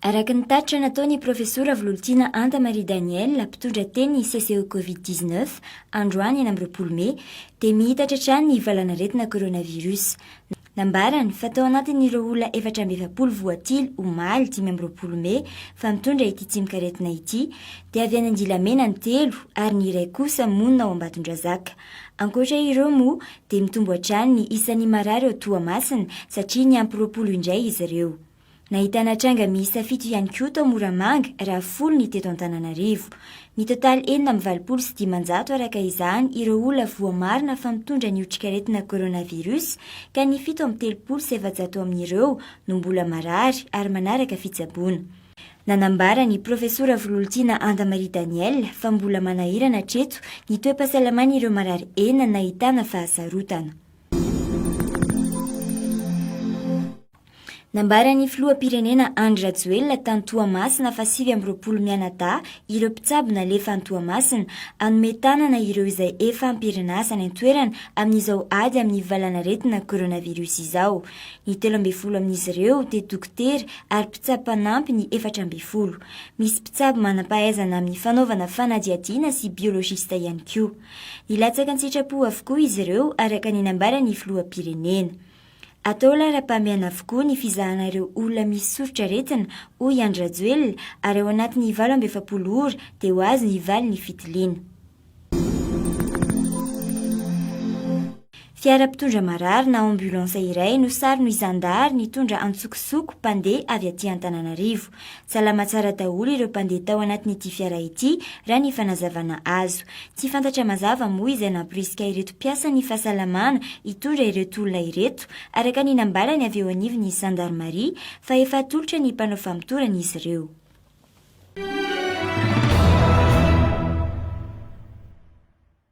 Araka ny tatra nataony profesora Valan'aretina Marie Daniel, mpitondra teny CCE Covid-19 androany eny amin'ny 20 Mey, dia mihitatra hatrany ny valan'aretina coronavirus. Nambarany fatao anatin'ireo olona 470 voatily omaly 5 Mey fa mitondra ity tsimikaretina ity, dia avy any Andilamena ny 3 ary ny iray kosa monina ao Ambatondrazaka. Ankoatra ireo moa dia mitombo hatrany ny isan'ny marary ao Toamasina satria Niampy 20 indray izy ireo. Nahitana tranga miisa 7 ihany koa tao Moramanga raha 10 ny teto Antananarivo. Ny totaly 4,900 araka izany ireo olona voamarina fa mitondra ny otrikaretina coronavirus ka ny 730 amin'ireo no mbola marary ary manaraka fitsaboana. Nanambara ny profesora Valan'aretina Marie Daniel fa mbola manahirana hatreto ny toe-pahasalamana ireo marary enina nahitana fahasarotana. Nambaran'ny filoham-pirenena Andry Rajoelina tany Toamasina fa 20 mianadahy ireo mpitsabo nalefa any Toamasina hanome tanana ireo izay efa ampirinasa ny an-toerana amin'izao ady amin'ny valan'aretina coronavirus izao. Ny 13 amin'izy ireo dia dokotera ary mpitsabo mpanampy ny 400. Misy mpitsabo manam-pahaizana amin'ny fanaovana fanadihadiana sy biologista ihany koa. Nilatsaka ny sitrapo avokoa izy ireo araka ny nambaran'ny filoham-pirenena. Atao lara-pameana avokoa ny fizahana ireo olona misy soritra aretina hoy Andry Rajoelina ary ao anatin'ny 27 ora dia ho azy ny valy ny fitiliana. Fiara mpitondra marary na ambulansa iray no saron'ny zandary nitondra an-tsokosoko mpandeha avy aty Antananarivo. Salama tsara daholo ireo mpandeha tao anatin'ity fiara ity raha ny fanazavana azo. Tsy fantatra mazava moa izay namporisika ireto mpiasa ny fahasalamana hitondra ireto olona ireto araka ny nambarany avy eo anivon'ny sandarmaria fa efa atolotra ny mpanao famitorana izy ireo.